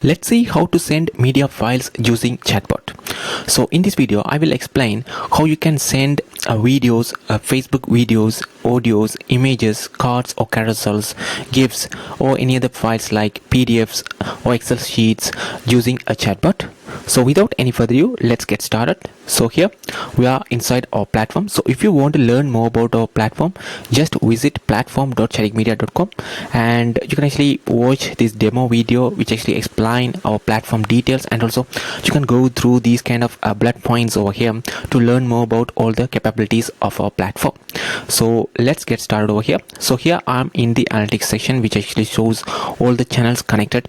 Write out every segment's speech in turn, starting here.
Let's see how to send media files using Chatbot. So in this video, I will explain how you can send videos, Facebook videos, audios, images, cards or carousels, GIFs or any other files like PDFs or Excel sheets using a Chatbot. So without any further ado, let's get started. So here we are inside our platform. So if you want to learn more about our platform, just visit platform.chatbot.com and you can actually watch this demo video which actually explain our platform details, and also you can go through these kind of bullet points over here to learn more about all the capabilities of our platform. So let's get started over here. So here I'm in the analytics section, which actually shows all the channels connected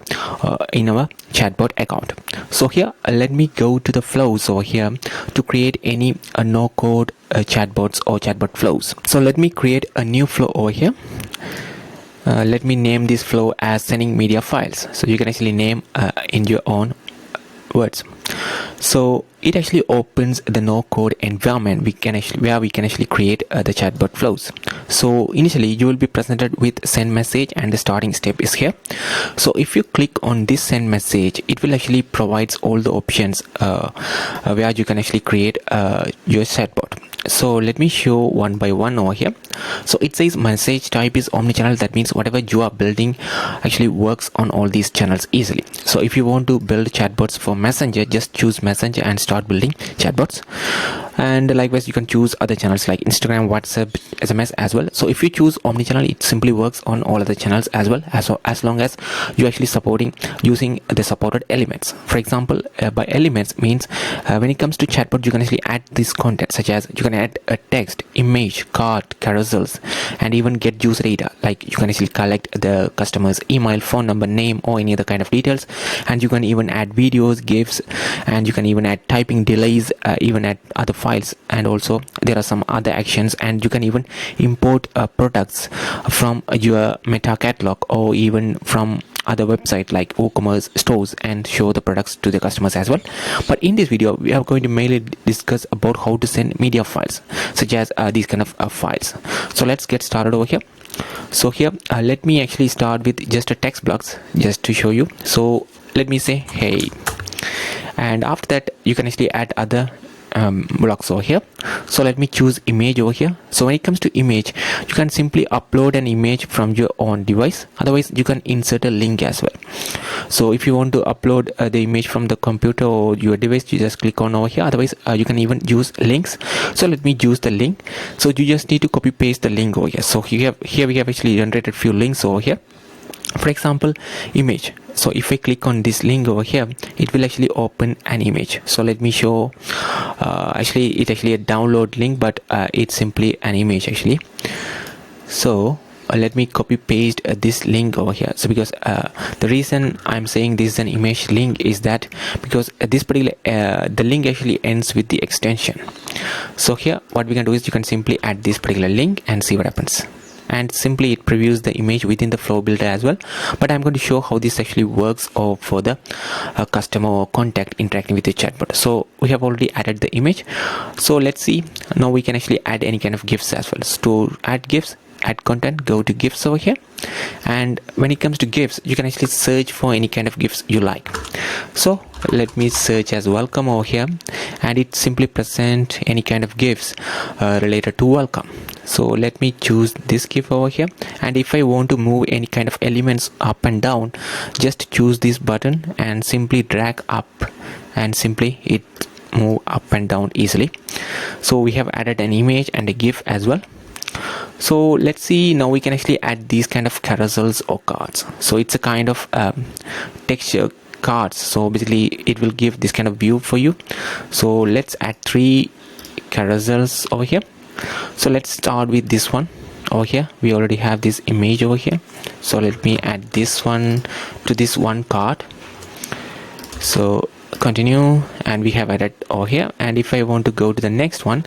in our Chatbot account. So here let me go to the flows over here to create any no code chatbots or chatbot flows. So let me create a new flow over here. Let me name this flow as sending media files. So you can actually name in your own words. So it actually opens the no code environment where we can actually create the chatbot flows. So initially you will be presented with send message, and the starting step is here. So if you click on this send message, it will actually provides all the options where you can actually create your chatbot. So let me show one by one over here. So it says message type is omnichannel. That means whatever you are building actually works on all these channels easily. So if you want to build chatbots for Messenger, just choose Messenger and start building chatbots. And likewise you can choose other channels like Instagram, WhatsApp, SMS as well. So if you choose omnichannel, it simply works on all other channels as well, as long as you're actually supporting using the supported elements. For example, by elements means when it comes to chatbot, you can actually add this content, such as you can add a text, image, card, carousels, and even get user data. Like you can actually collect the customer's email, phone number, name, or any other kind of details. And you can even add videos, GIFs, and you can even add typing delays, even add other files. And also there are some other actions, and you can even import products from your meta catalog or even from other website like WooCommerce stores and show the products to the customers as well. But in this video we are going to mainly discuss about how to send media files, such as these kind of files. So let's get started over here. So here let me actually start with just a text blocks just to show you. So let me say hey, and after that you can actually add other blocks over here. So let me choose image over here. So when it comes to image, you can simply upload an image from your own device. Otherwise you can insert a link as well. So if you want to upload the image from the computer or your device, you just click on over here. Otherwise you can even use links. So let me use the link. So you just need to copy paste the link over here. So here we have actually generated few links over here. For example, image. So if I click on this link over here, it will actually open an image. So let me show. Actually it's actually a download link, but it's simply an image actually. So let me copy paste this link over here. So because the reason I'm saying this is an image link is that because this particular the link actually ends with the extension. So here what we can do is you can simply add this particular link and see what happens. And simply it previews the image within the flow builder as well. But I'm going to show how this actually works for the customer or contact interacting with the chatbot. So we have already added the image. So let's see, now we can actually add any kind of GIFs as well. So to add GIFs, add content, go to GIFs over here. And when it comes to GIFs, you can actually search for any kind of GIFs you like. So let me search as welcome over here, and it simply present any kind of GIFs related to welcome. So let me choose this GIF over here, and if I want to move any kind of elements up and down, just choose this button and simply drag up, and simply it move up and down easily. So we have added an image and a GIF as well. So let's see, now we can actually add these kind of carousels or cards. So it's a kind of texture cards. So basically it will give this kind of view for you. So let's add 3 carousels over here. So let's start with this one over here. We already have this image over here. So let me add this one to this one card. So continue, and we have added over here. And if I want to go to the next one,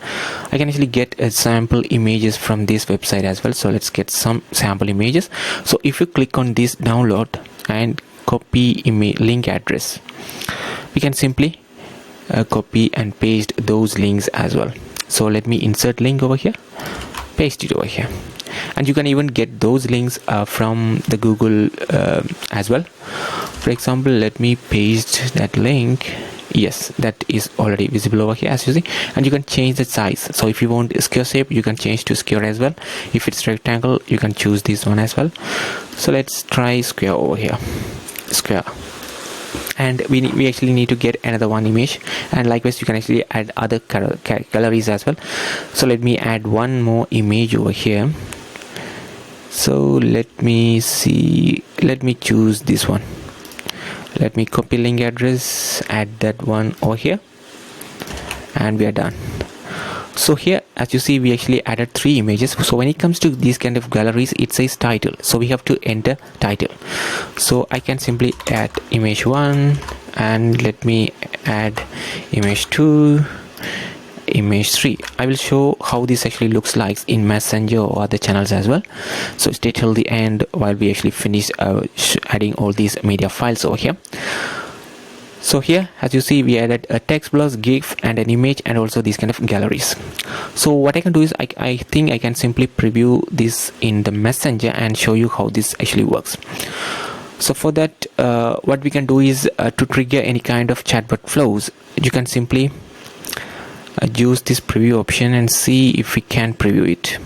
I can actually get a sample images from this website as well. So let's get some sample images. So if you click on this download and copy link address, we can simply copy and paste those links as well. So let me insert link over here, paste it over here. And you can even get those links from the Google as well. For example, let me paste that link. Yes, that is already visible over here, as you see. And you can change the size. So if you want square shape, you can change to square as well. If it's rectangle, you can choose this one as well. So let's try square over here, square. And we actually need to get another one image, and likewise you can actually add other galleries as well. So let me add one more image over here. So let me see, let me choose this one. Let me copy link address, add that one over here, and we are done. So here, as you see, we actually added 3 images. So when it comes to these kind of galleries, it says title, so we have to enter title. So I can simply add image 1, and let me add image 2, image 3. I will show how this actually looks like in Messenger or other channels as well. So stay till the end while we actually finish adding all these media files over here. So here, as you see, we added a text plus GIF and an image, and also these kind of galleries. So what I can do is I think I can simply preview this in the Messenger and show you how this actually works. So for that, what we can do is to trigger any kind of chatbot flows, you can simply use this preview option and see if we can preview it,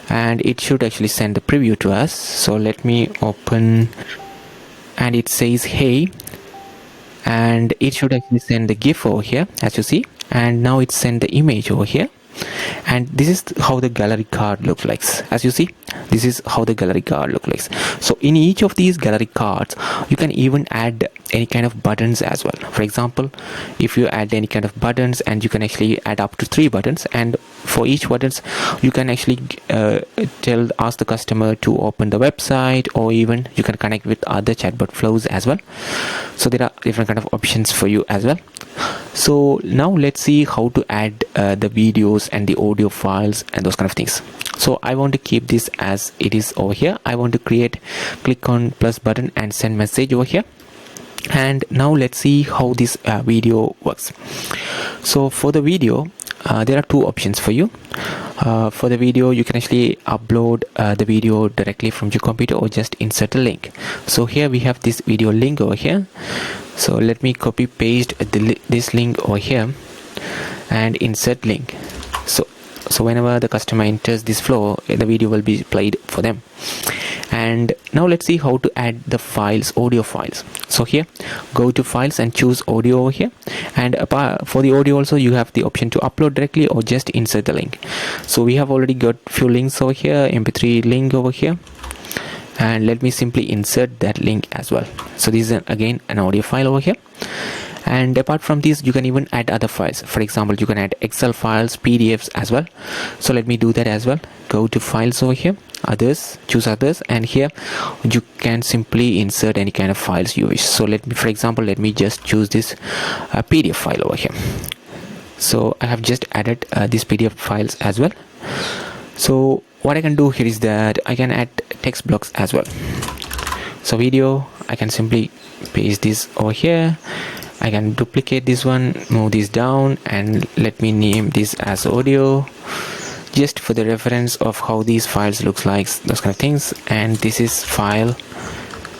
and it should actually send the preview to us. So let me open, and it says hey, and it should actually send the GIF over here, as you see, and now it sent the image over here. And this is how the gallery card looks like. As you see, this is how the gallery card looks like. So in each of these gallery cards, you can even add any kind of buttons as well. For example, if you add any kind of buttons, and you can actually add up to 3 buttons, and for each buttons you can actually ask the customer to open the website, or even you can connect with other chatbot flows as well. So there are different kind of options for you as well. So now let's see how to add the videos and the audio files and those kind of things. So I want to keep this as it is over here. I want to click on plus button and send message over here. And now let's see how this video works. So for the video, there are 2 options for you. For the video, you can actually upload the video directly from your computer, or just insert a link. So here we have this video link over here. So let me copy paste this link over here and insert link. So whenever the customer enters this flow, the video will be played for them. And now let's see how to add the files, audio files. So here, go to files and choose audio over here. And for the audio also, you have the option to upload directly or just insert the link. So we have already got few links over here, mp3 link over here. And let me simply insert that link as well. So this is again an audio file over here. And apart from this, you can even add other files. For example, you can add Excel files, PDFs as well. So let me do that as well. Go to files over here, others, choose others, and here you can simply insert any kind of files you wish. So for example, let me just choose this PDF file over here. So I have just added these PDF files as well. So what I can do here is that I can add text blocks as well. So video, I can simply paste this over here. I can duplicate this one, move this down, and let me name this as audio, just for the reference of how these files looks like, those kind of things. And this is file,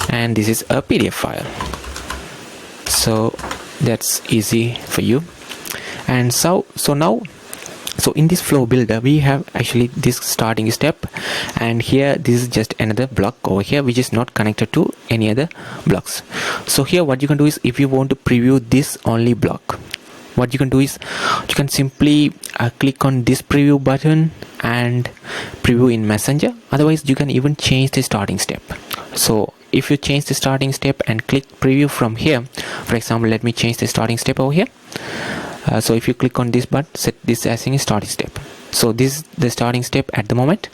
and this is a PDF file. So that's easy for you. And so in this flow builder, we have actually this starting step, and here this is just another block over here which is not connected to any other blocks. So here what you can do is, if you want to preview this only block, what you can do is you can simply click on this preview button and preview in Messenger. Otherwise, you can even change the starting step. So if you change the starting step and click preview from here, for example, let me change the starting step over here. So if you click on this button, set this as a starting step. So this is the starting step at the moment,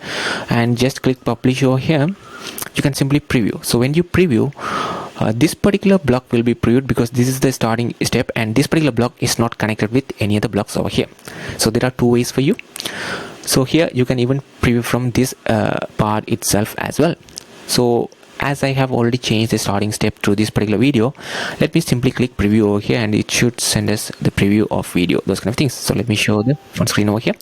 and just click publish over here. You can simply preview. So when you preview, this particular block will be previewed because this is the starting step, and this particular block is not connected with any other blocks over here. So there are 2 ways for you. So here you can even preview from this part itself as well. So as I have already changed the starting step to this particular video, let me simply click preview over here, and it should send us the preview of video, those kind of things. So let me show the on screen over here,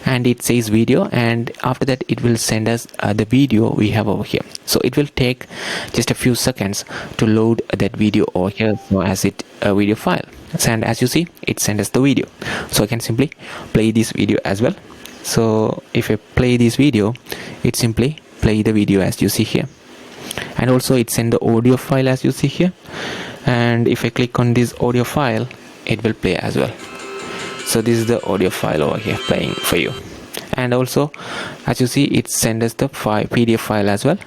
and it says video, and after that it will send us the video we have over here. So it will take just a few seconds to load that video over here, so as it a video file. And as you see, it sent us the video, so I can simply play this video as well. So if I play this video, it simply play the video as you see here, and also it send the audio file as you see here, and if I click on this audio file, it will play as well. So this is the audio file over here playing for you, and also as you see, it send us the PDF file as well.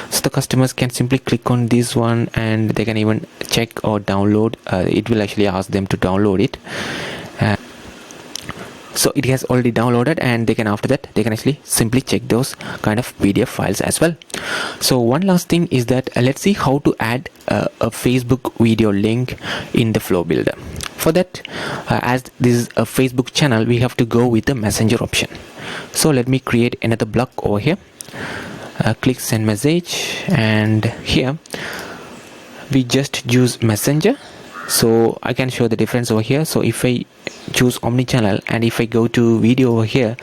So the customers can simply click on this one, and they can even check or download. It will actually ask them to download it. So it has already downloaded, and they can, after that they can actually simply check those kind of PDF files as well. So one last thing is that let's see how to add a Facebook video link in the flow builder. For that, as this is a Facebook channel, we have to go with the messenger option. So let me create another block over here, click send message, and here we just use messenger. So I can show the difference over here. So if I choose omni-channel, and if I go to video over here,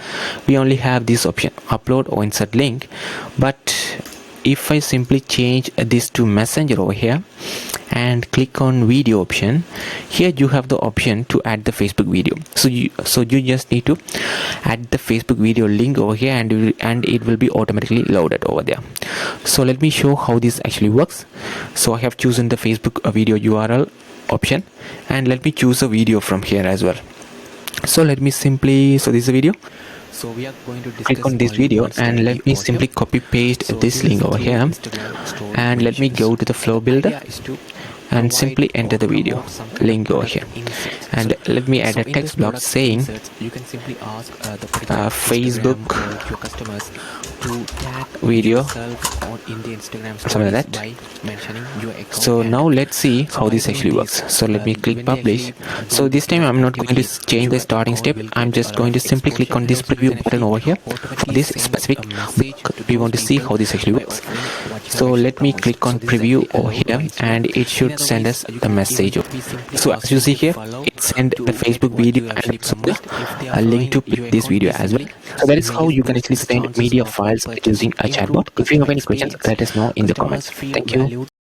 we only have this option, upload or insert link. But if I simply change this to messenger over here and click on video option, here you have the option to add the Facebook video. So you just need to add the Facebook video link over here, and it will be automatically loaded over there. So let me show how this actually works. So I have chosen the Facebook video URL option, and let me choose a video from here as well. So let me simply, so this is a video. So we are going to click on this video, and let me simply copy paste this link over here, and let me go to the flow builder and simply enter the video link over here, and let me add a text block saying Facebook video, something like that. So now let's see how this actually works. So let me click publish. So this time I'm not going to change the starting step. I'm just going to simply click on this preview button over here for this specific block. We want to see how this actually works. So let me click on preview over here, and it should send us the message. So as you see here, it sent the Facebook video and also a link to pick this video as well. So that is how you can actually send media files using a chatbot. If you have any questions, let us know in the comments. Thank you.